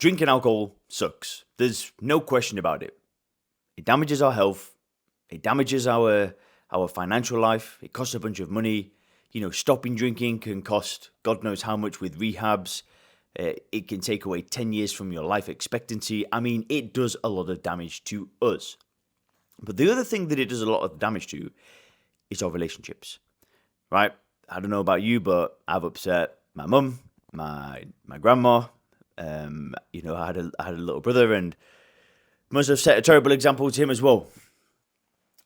drinking alcohol sucks. There's no question about it. It damages our health. It damages our financial life. It costs a bunch of money. Stopping drinking can cost God knows how much with rehabs. It can take away 10 years from your life expectancy. I mean, it does a lot of damage to us. But the other thing that it does a lot of damage to is our relationships, right? I don't know about you, but I've upset my mum, my grandma. I had a little brother, and must have set a terrible example to him as well.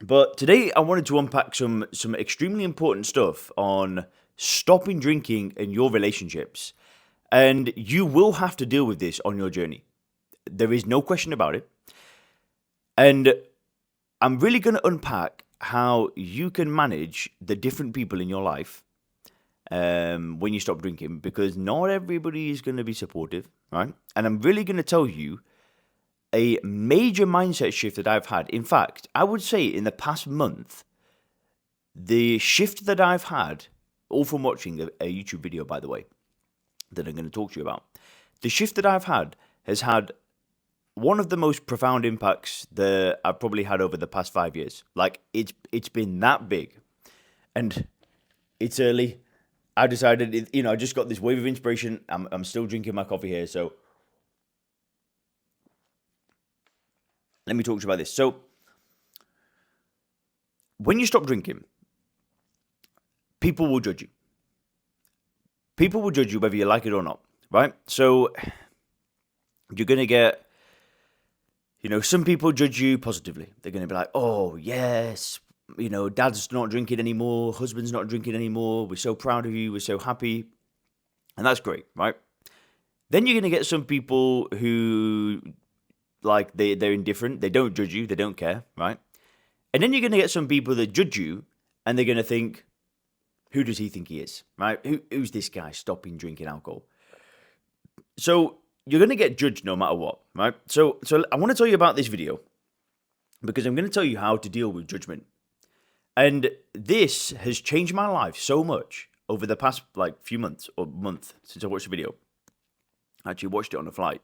But today I wanted to unpack some extremely important stuff on stopping drinking and your relationships. And you will have to deal with this on your journey. There is no question about it. And I'm really going to unpack how you can manage the different people in your life when you stop drinking, because not everybody is going to be supportive, right? And I'm really going to tell you a major mindset shift that I've had. In fact, I would say in the past month, the shift that I've had, all from watching a YouTube video, by the way, that I'm going to talk to you about, the shift that I've had has had one of the most profound impacts that I've probably had over the past 5 years. Like, it's been that big. And it's early. I decided, I just got this wave of inspiration. I'm still drinking my coffee here, so let me talk to you about this. So, when you stop drinking, people will judge you. People will judge you whether you like it or not, right? So, you're going to get, some people judge you positively. They're going to be like, oh, yes, dad's not drinking anymore, husband's not drinking anymore, we're so proud of you, we're so happy. And that's great, right? Then you're going to get some people who, like, they're indifferent, they don't judge you, they don't care, right? And then you're going to get some people that judge you, and they're going to think, who does he think he is, right? Who's this guy stopping drinking alcohol? So you're going to get judged no matter what, right? So I want to tell you about this video because I'm going to tell you how to deal with judgment. And this has changed my life so much over the past few months or month since I watched the video. I actually watched it on the flight.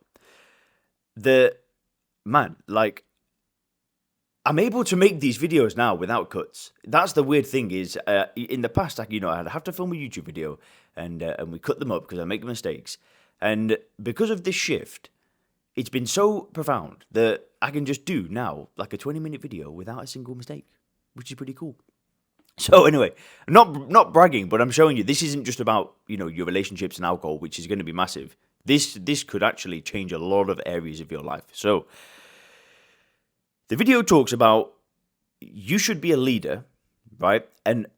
I'm able to make these videos now without cuts. That's the weird thing is, in the past, I'd have to film a YouTube video and we cut them up because I make mistakes. And because of this shift, it's been so profound that I can just do now like a 20-minute video without a single mistake, which is pretty cool. So anyway, not bragging, but I'm showing you this isn't just about, your relationships and alcohol, which is going to be massive. This could actually change a lot of areas of your life. So the video talks about you should be a leader, right? And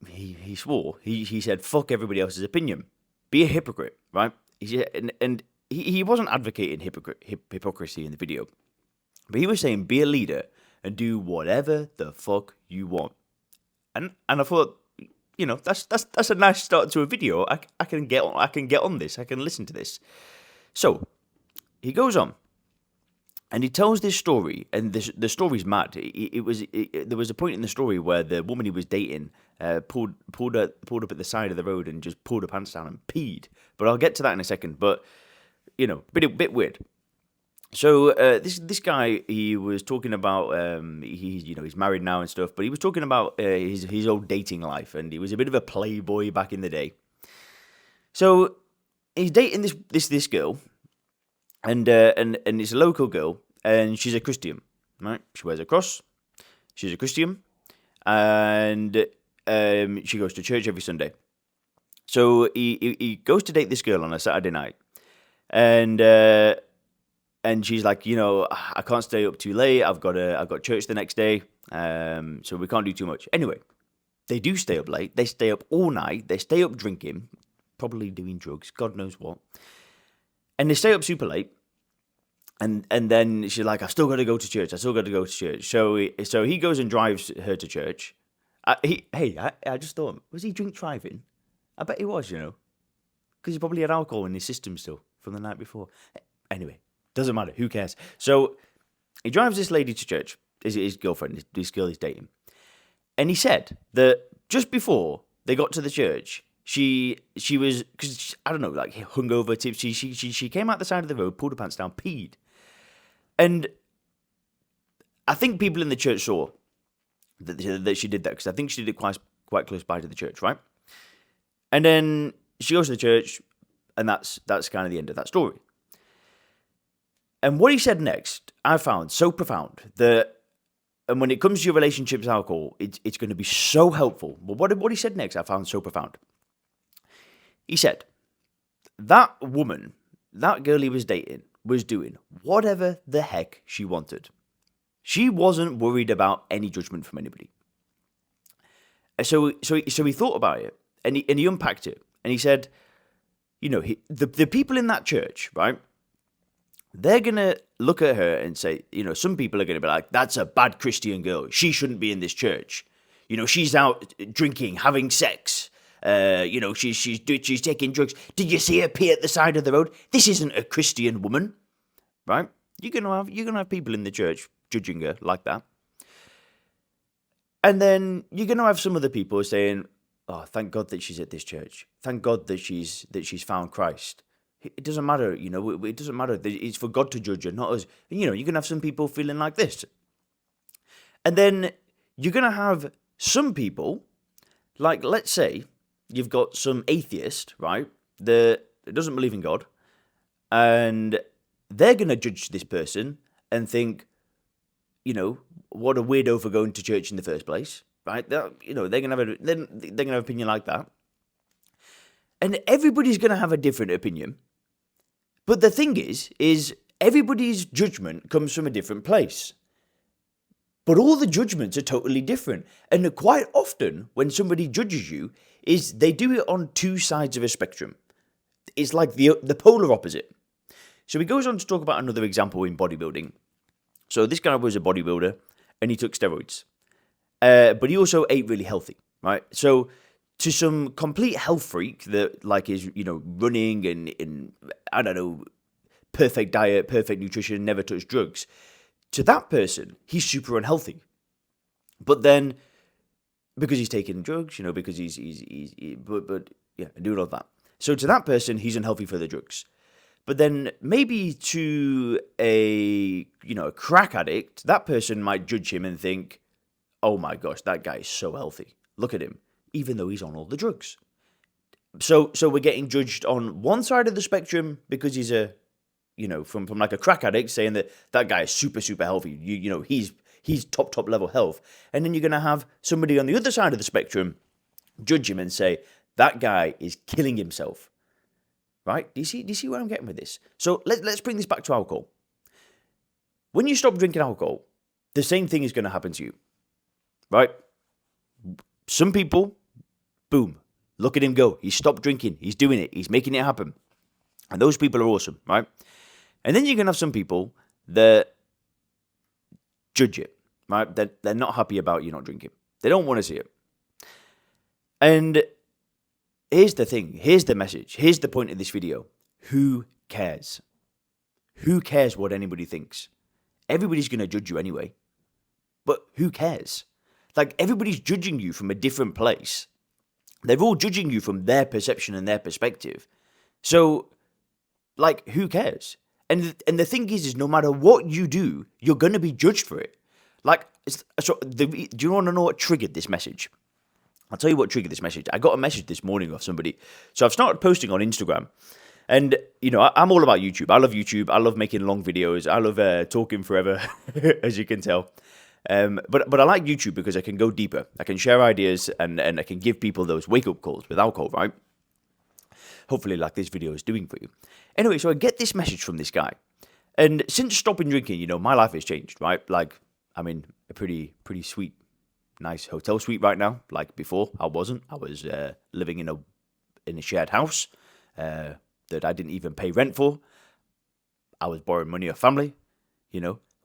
he swore, he said, fuck everybody else's opinion. Be a hypocrite, right? He wasn't advocating hypocrisy in the video, but he was saying be a leader and do whatever the fuck you want. And I thought, that's a nice start to a video. I can get on this. I can listen to this. So he goes on. And he tells this story, and the story's mad. There was a point in the story where the woman he was dating pulled up at the side of the road and just pulled her pants down and peed. But I'll get to that in a second. But bit weird. So this guy, he was talking about he's married now and stuff, but he was talking about his old dating life, and he was a bit of a playboy back in the day. So he's dating this girl. And it's a local girl, and she's a Christian, right? She wears a cross. She's a Christian, and she goes to church every Sunday. So he goes to date this girl on a Saturday night, and she's like, I can't stay up too late. I've got church the next day, so we can't do too much. Anyway, they do stay up late. They stay up all night. They stay up drinking, probably doing drugs, God knows what. And they stay up super late, and then she's like, I've still got to go to church. So he goes and drives her to church. I just thought, was he drink driving? I bet he was, because he probably had alcohol in his system still from the night before. Anyway, doesn't matter. Who cares? So he drives this lady to church, his girlfriend, this girl he's dating. And he said that just before they got to the church, she was, because I don't know, like hungover, tipsy. She came out the side of the road, pulled her pants down, peed, and I think people in the church saw that she did that, because I think she did it quite close by to the church, right? And then she goes to the church, and that's kind of the end of that story. And what he said next, I found so profound that, and when it comes to your relationships with alcohol, it's going to be so helpful. But what he said next, I found so profound. He said, that woman, that girl he was dating, was doing whatever the heck she wanted. She wasn't worried about any judgment from anybody. So he thought about it, and he unpacked it, and he said, the people in that church, right? They're going to look at her and say, some people are going to be like, that's a bad Christian girl. She shouldn't be in this church. She's out drinking, having sex. She's taking drugs. Did you see her pee at the side of the road? This isn't a Christian woman, right? You're gonna have people in the church judging her like that. And then you're going to have some other people saying, oh, thank God that she's at this church. Thank God that she's found Christ. It doesn't matter, it doesn't matter. It's for God to judge her, not us. You're going to have some people feeling like this. And then you're going to have some people, like, let's say you've got some atheist, right, that doesn't believe in God, and they're going to judge this person and think, what a weirdo for going to church in the first place, right? They're gonna have an opinion like that, and everybody's gonna have a different opinion. But the thing is everybody's judgment comes from a different place. But all the judgments are totally different, and quite often when somebody judges you, is they do it on two sides of a spectrum. It's like the polar opposite. So he goes on to talk about another example in bodybuilding. So this guy was a bodybuilder, and he took steroids. But he also ate really healthy, right? So to some complete health freak that like is, running and I don't know, perfect diet, perfect nutrition, never touched drugs, to that person, he's super unhealthy. But then, because he's taking drugs, because he's doing all that. So to that person, he's unhealthy for the drugs. But then maybe to a crack addict, that person might judge him and think, oh my gosh, that guy is so healthy. Look at him, even though he's on all the drugs. So we're getting judged on one side of the spectrum because he's from like a crack addict, saying that guy is super, super healthy. He's top level health. And then you're going to have somebody on the other side of the spectrum judge him and say, that guy is killing himself. Right? Do you see where I'm getting with this? So let's bring this back to alcohol. When you stop drinking alcohol, the same thing is going to happen to you. Right? Some people, boom, look at him go. He stopped drinking. He's doing it. He's making it happen. And those people are awesome, right? And then you're going to have some people that judge it, right? They're not happy about you not drinking. They don't want to see it. And here's the thing. Here's the message. Here's the point of this video. Who cares? Who cares what anybody thinks? Everybody's going to judge you anyway. But who cares? Like, everybody's judging you from a different place. They're all judging you from their perception and their perspective. So, like, who cares? And the thing is no matter what you do, you're going to be judged for it. Like, do you want to know what triggered this message? I'll tell you what triggered this message. I got a message this morning off somebody. So I've started posting on Instagram. And, I'm all about YouTube. I love YouTube. I love making long videos. I love talking forever, as you can tell. But I like YouTube because I can go deeper. I can share ideas and I can give people those wake-up calls with alcohol, right? Hopefully like this video is doing for you. Anyway, so I get this message from this guy. And since stopping drinking, my life has changed, right? Like, I'm in a pretty sweet, nice hotel suite right now. Like before, I wasn't. I was living in a shared house that I didn't even pay rent for. I was borrowing money off family,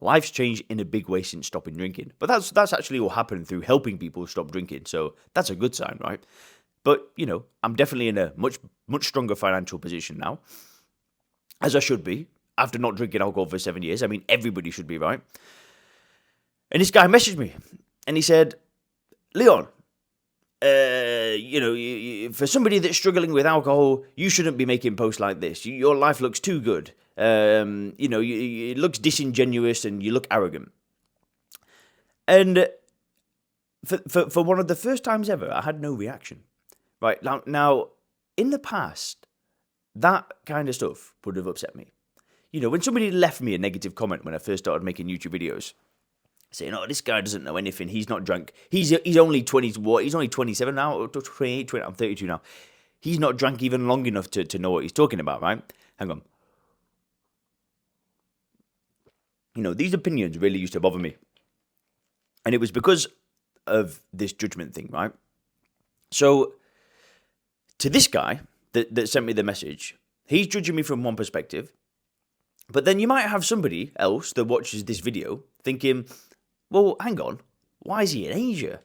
Life's changed in a big way since stopping drinking. But that's actually all happened through helping people stop drinking. So that's a good sign, right? But, I'm definitely in a much stronger financial position now, as I should be, after not drinking alcohol for 7 years. I mean, everybody should be, right? And this guy messaged me, and he said, Leon, for somebody that's struggling with alcohol, you shouldn't be making posts like this. Your life looks too good. It looks disingenuous and you look arrogant. And for one of the first times ever, I had no reaction. Right, now, in the past, that kind of stuff would have upset me. When somebody left me a negative comment when I first started making YouTube videos, saying, "Oh, this guy doesn't know anything. He's not drunk. He's only 20. What? He's only 27 now, or 28, 20. I'm 32 now. He's not drunk even long enough to know what he's talking about." Right? Hang on. These opinions really used to bother me, and it was because of this judgment thing, right? So, to this guy that sent me the message, he's judging me from one perspective, but then you might have somebody else that watches this video thinking, well, hang on, why is he in Asia?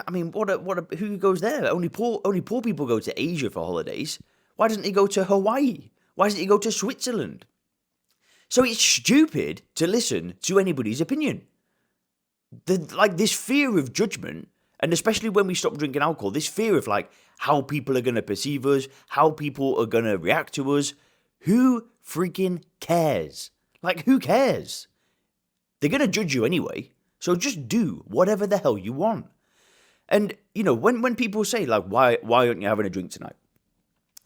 I mean, who goes there? Only poor people go to Asia for holidays. Why doesn't he go to Hawaii? Why doesn't he go to Switzerland? So it's stupid to listen to anybody's opinion. This fear of judgment, and especially when we stop drinking alcohol, this fear of how people are going to perceive us, how people are going to react to us. Who freaking cares? Who cares? They're going to judge you anyway, so just do whatever the hell you want. And, when people say, why aren't you having a drink tonight?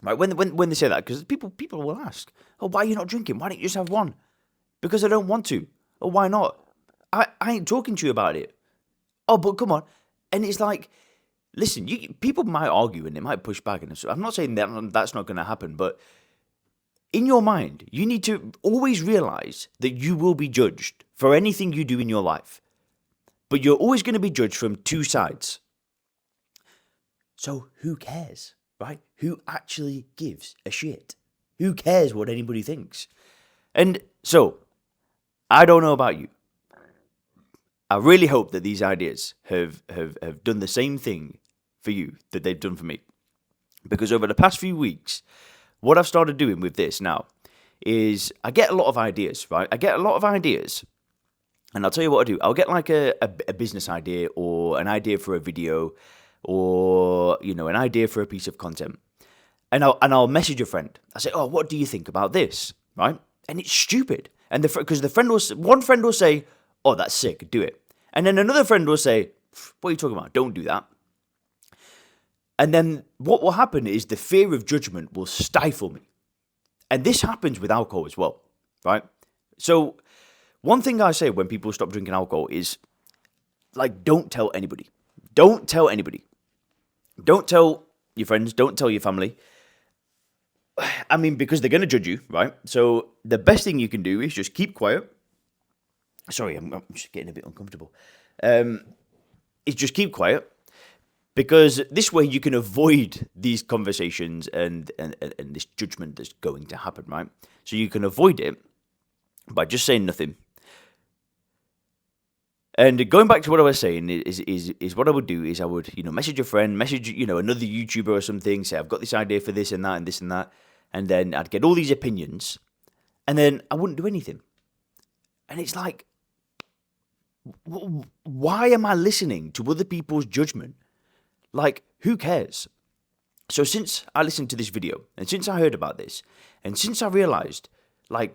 Right, when they say that, because people will ask, oh, why are you not drinking? Why don't you just have one? Because I don't want to. Or why not? I ain't talking to you about it. Oh, but come on. And it's listen, people might argue and they might push back. And I'm not saying that's not going to happen, but in your mind, you need to always realize that you will be judged for anything you do in your life. But you're always going to be judged from two sides. So who cares, right? Who actually gives a shit? Who cares what anybody thinks? And so, I don't know about you. I really hope that these ideas have done the same thing for you that they've done for me. Because over the past few weeks, what I've started doing with this now is I get a lot of ideas, right? I get a lot of ideas. And I'll tell you what I do. I'll get a business idea or an idea for a video or, an idea for a piece of content. And I'll message a friend. I say, oh, what do you think about this? Right? And it's stupid. And because one friend will say, oh, that's sick, do it. And then another friend will say, what are you talking about? Don't do that. And then what will happen is the fear of judgment will stifle me. And this happens with alcohol as well, right? So one thing I say when people stop drinking alcohol is, don't tell anybody. Don't tell anybody. Don't tell your friends. Don't tell your family. I mean, because they're going to judge you, right? So the best thing you can do is just keep quiet. Sorry, I'm just getting a bit uncomfortable. Is just keep quiet, because this way you can avoid these conversations and this judgment that's going to happen, right? So you can avoid it by just saying nothing. And going back to what I was saying is what I would do is I would message a friend, message another YouTuber or something, say I've got this idea for this and that and this and that, and then I'd get all these opinions, and then I wouldn't do anything. And it's why am I listening to other people's judgment? Who cares? So since I listened to this video, and since I heard about this, and since I realized,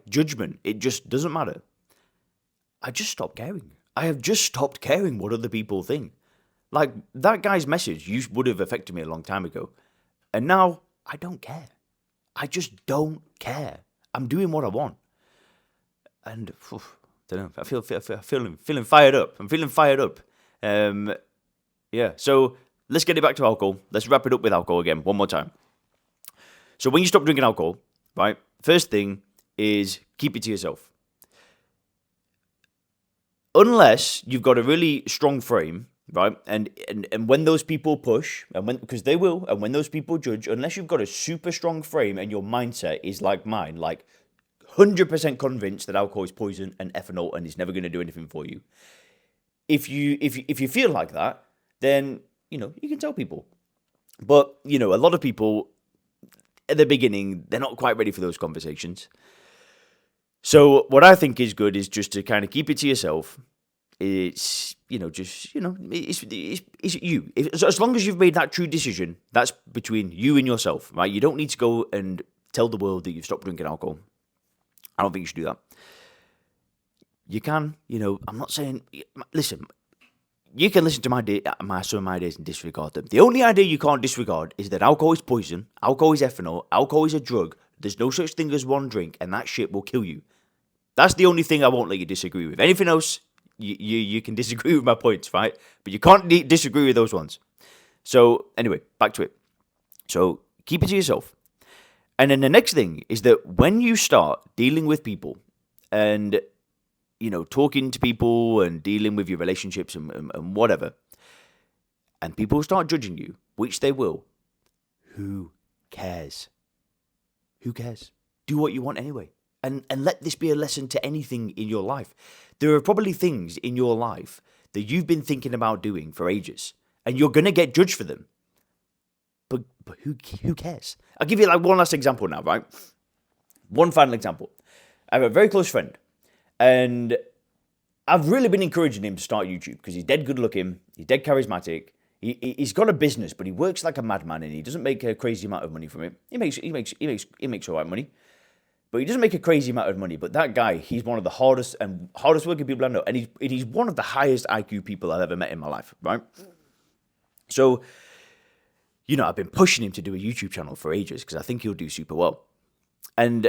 judgment, it just doesn't matter, I just stopped caring. I have just stopped caring what other people think. That guy's message would have affected me a long time ago. And now, I don't care. I just don't care. I'm doing what I want. And, don't know, I feel feeling fired up. I'm feeling fired up. Yeah, so let's get it back to alcohol. Let's wrap it up with alcohol again, one more time. So when you stop drinking alcohol, right, first thing is keep it to yourself. Unless you've got a really strong frame, right, and when those people push, because they will, and when those people judge, unless you've got a super strong frame and your mindset is like mine, 100% convinced that alcohol is poison and ethanol and it's never going to do anything for you. If you feel like that, then you can tell people. But a lot of people at the beginning, they're not quite ready for those conversations. So what I think is good is just to kind of keep it to yourself. It's it's you. As long as you've made that true decision, that's between you and yourself, right? You don't need to go and tell the world that you've stopped drinking alcohol. I don't think you should do that. You can, I'm not saying, listen, you can listen to some of my ideas and disregard them. The only idea you can't disregard is that alcohol is poison, alcohol is ethanol, alcohol is a drug, there's no such thing as one drink, and that shit will kill you. That's the only thing I won't let you disagree with. Anything else, you can disagree with my points, right? But you can't disagree with those ones. So, anyway, back to it. So, keep it to yourself. And then the next thing is that when you start dealing with people and, talking to people and dealing with your relationships and whatever, and people start judging you, which they will, who cares? Who cares? Do what you want anyway. And let this be a lesson to anything in your life. There are probably things in your life that you've been thinking about doing for ages, and you're going to get judged for them. But who cares? I'll give you one last example now, right? One final example. I have a very close friend, and I've really been encouraging him to start YouTube because he's dead good looking, he's dead charismatic, he's got a business, but he works like a madman, and he doesn't make a crazy amount of money from it. He makes all right money, but he doesn't make a crazy amount of money. But that guy, he's one of the hardest working people I know, and he's one of the highest IQ people I've ever met in my life, right? So, I've been pushing him to do a YouTube channel for ages because I think he'll do super well. And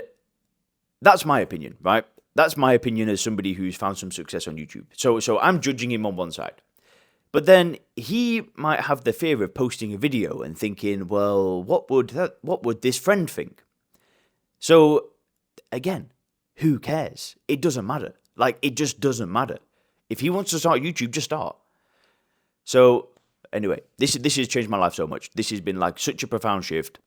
that's my opinion, right? That's my opinion as somebody who's found some success on YouTube. So I'm judging him on one side. But then he might have the fear of posting a video and thinking, well, what would this friend think? So, again, who cares? It doesn't matter. It just doesn't matter. If he wants to start YouTube, just start. So, anyway, this has changed my life so much. This has been such a profound shift.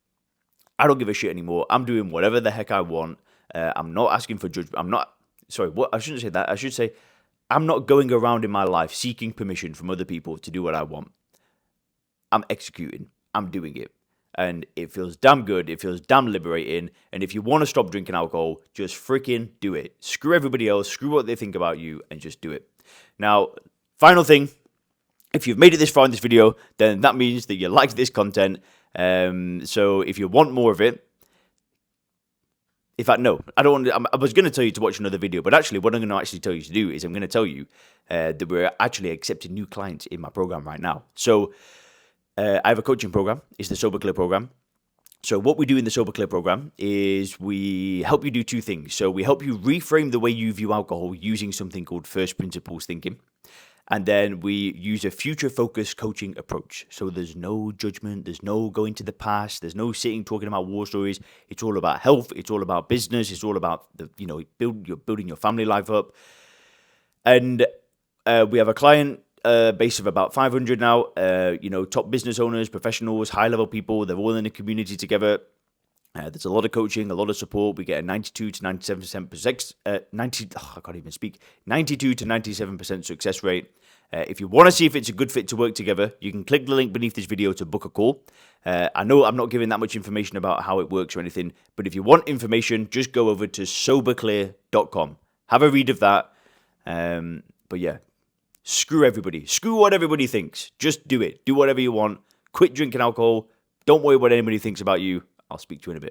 I don't give a shit anymore. I'm doing whatever the heck I want. I'm not asking for judgment. I shouldn't say that. I should say I'm not going around in my life seeking permission from other people to do what I want. I'm executing. I'm doing it. And it feels damn good. It feels damn liberating. And if you want to stop drinking alcohol, just freaking do it. Screw everybody else. Screw what they think about you and just do it. Now, final thing. If you've made it this far in this video, then that means that you like this content. So if you want more of it, in fact, no, I don't want. I was going to tell you to watch another video, but actually, what I'm going to actually tell you to do is I'm going to tell you that we're actually accepting new clients in my program right now. So I have a coaching program. It's the Sober Clear program. So what we do in the Sober Clear program is we help you do two things. So we help you reframe the way you view alcohol using something called first principles thinking. And then we use a future-focused coaching approach. So there's no judgment, there's no going to the past, there's no sitting talking about war stories. It's all about health, it's all about business, it's all about you're building your family life up. And we have a client base of about 500 now. Top business owners, professionals, high-level people. They're all in a community together. There's a lot of coaching, a lot of support. We get a 92 to 97% 92 to 97% success rate. If you want to see if it's a good fit to work together, you can click the link beneath this video to book a call. I know I'm not giving that much information about how it works or anything, but if you want information, just go over to soberclear.com. Have a read of that. But yeah, screw everybody. Screw what everybody thinks. Just do it. Do whatever you want. Quit drinking alcohol. Don't worry what anybody thinks about you. I'll speak to you in a bit.